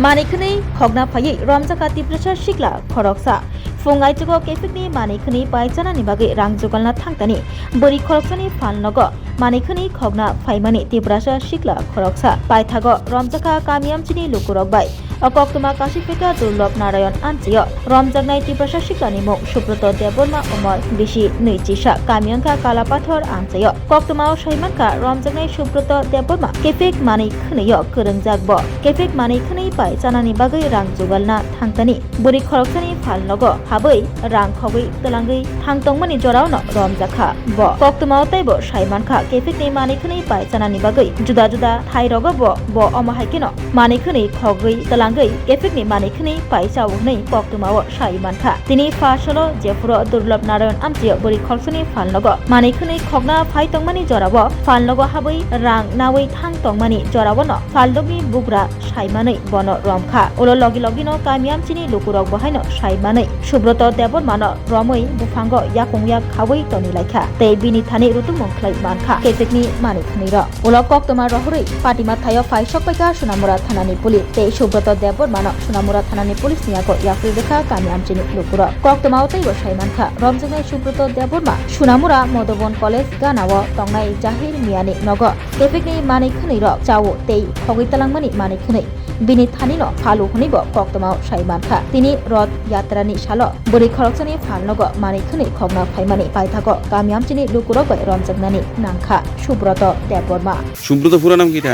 मानिखनै खगना फायै रमजाका तिप्रसा सिक्ला खरकसा फुंगाइचको केफिकनि मानिखनै पाइचानानि बागै रां जगालना थांतानि बोरि खरकसानि फालनग मानिखनै खगना फाइमानि तिप्रसा सिक्ला खरकसा पाइथाग रमजाका कामियामचिनि लुकुरकबाय अकक्तमा काशिफेका दुर्लभ नारायण आमचिय रमजाकनाय तिप्रसा सिक्लानि मुं सुब्रत देबबर्मा उमर बिसि नैचिसा कामियांका कालापाथर आमचय कक्तमाव सैमानका रमजाकनाय सुब्रत देबबर्मा केफेक मानिखनैय कोरोंजाकब केफेक मानिखनै पाइचानानि बागै रां जगालना थांतानि बोरि खरकसानि फालनग हाबै रां खगै तलांगै थांतंमानि जरावन रमजाखा ब कक्तमाव तैबो सैमानखा केफेकनि मानिखनै पाइचानानि बागै जुदा जुदा थाइरग ब अमाहायकेन मानिखनै खगै तलांगै केफेकनि मानिखनै पाइचावनै कक्तमाव सैमानखा तिनि फासलो जेफुर दुर्लभ नारायण आमचिय बोरि खरकसानि फालनग मानिखनै खगना फाइतंमानि जराव फालनग हाबै रां नावै थांतंमानि जरावन फालदगनि बुग्रा सैमानै बन रमखा उलो लगी लगिनो कामियामचिनि लुकुरक बहायनो सैमानै सुब्रत देबबर्मान रमै बुफांग याकुंयाक खावै तनि लायखा ते बिनि थानि रुतु मंख्लै मानखा केफेकनि मानिखनै र उलो कक्तमा रहरै पाटिमा थायो फाइसकपाइका सुनामुरा थानानि पुलिस ते सुब्रत देबबर्मान सुनामुरा थानानि पुलिस नियाको याफ्रि रेखा कामियामचिनि लुकुरक कक्तमाव तैबो सैमानखा रमजाकनाय सुब्रत देबबर्मा सुनामुरा मधुबन कलेज गानाव तंनाय जाहिर मियानि नग केफेकनि मानिखनै र चावो ते खगैतलांमानि मानिखनै बिनि थानिनो फालु हनिब कक्तमाव सैमानखा तिनि रथ यात्रानि साल बोरि खरकसानि फालनग मानिखनै खगना फाइमानि पाइथाग कामियामचिनि लुकुरक रमजाकनानि नांखा सुब्रत देबबर्मा সুব্রত পুরো নাম কিটা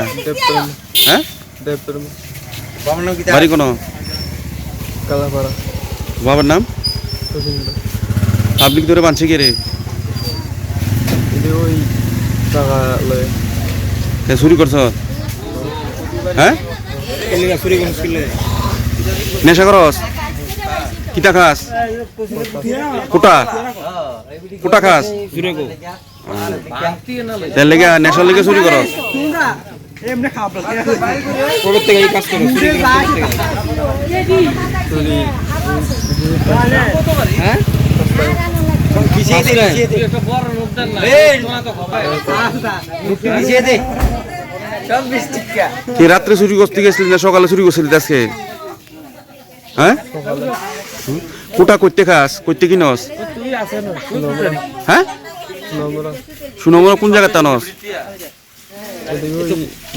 হ্যাঁ দেববর্মা বাবার নাম কিটা বাড়ি কোন কালাপাড়া বাবার নাম প্রচন্ড পাবলিক ধরে বানছে কে রে এটা ওই টাকা লয় তে চুরি করছ হ্যাঁ নেশা করস কিটা খাস কোটা কোটা খাস তেল লেগে নেশার লেগে চুরি করস কি রাত্রে চুরি করতে গেছিলি না সকালে চুরি করছিলি আজকে হ্যাঁ কোটা করতে খাস করতে কিনস হ্যাঁ সুনমরা কোন জায়গা টানস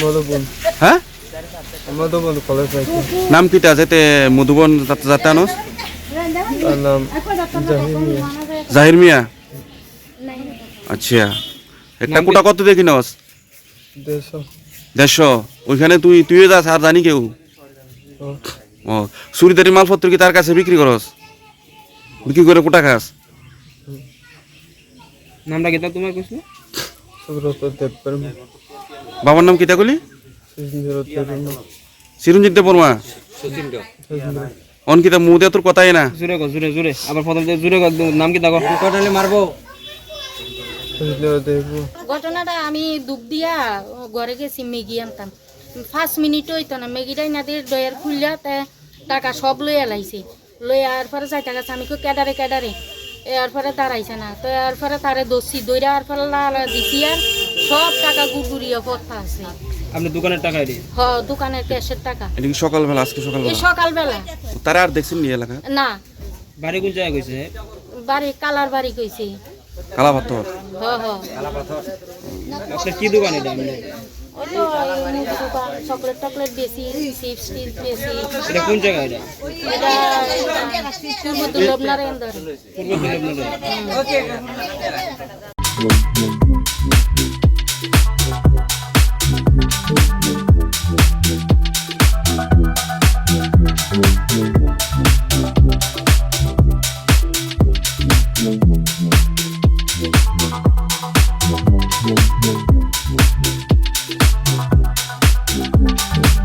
মধুবন হ্যাঁ মধুবন কলেজ পাইছে নাম কিটা যেতে মধুবন যাতে আনস তার নাম জাহিমিয়া জাহির মিয়া আচ্ছা একটা কোটা কত দিয়ে কিনস 150 ওইখানে তুইও যাস আর জানি কেউ ও চুরিদারি মালপত্র কি তার কাছে বিক্রি করস বিক্রি করে কোটা খাস নামটা কিতা তোমার কইছ সুব্রত দেববর্মা বাবার নাম কিটা কইলি চিরঞ্জিত দেববর্মা অন কিটা মুদে তোর কথাই না জুরে গো জুরে জুরে আবার প্রথম থেকে জুরে গো নাম কিতা গো কোটালে মারবো ঘটনাটা আমি দুধ দিয়া ঘরে গেছি ম্যাগি আনতাম 5 মিনিট হইতো না ম্যাগিটাই নাদের ডয়ার খুললা টাকা সব লইয়া লাইছে লইয়া আর পরে যাই টাকা আমি ক্যাডারে ক্যাডারে এর পরে দাঁড়াইছে না তো এর পরে তারে দোষী দইরা আর পরে লালা দিছি আর সব টাকা গুড়গুড়িয়া পড়তা আছে আপনি দোকানের টাকা দি হ্যাঁ দোকানের ক্যাশের টাকা এটা কি সকালবেলা আজকে এই সকালবেলা তারা আর দেখছেন নি এলাকা না বাড়ি কোন জায়গায় কইছে বাড়ি কালার বাড়ি কইছে কালা পাথর হ্যাঁ হ্যাঁ আপনার কি দোকান এটা আপনি ওই তো দোকান চকলেট টকলেট বেশি চিপস টিপস বেশি এটা কোন জায়গা এটা এটা পূর্ব দুর্লভ নারায়ণ পূর্ব দুর্লভ নগর।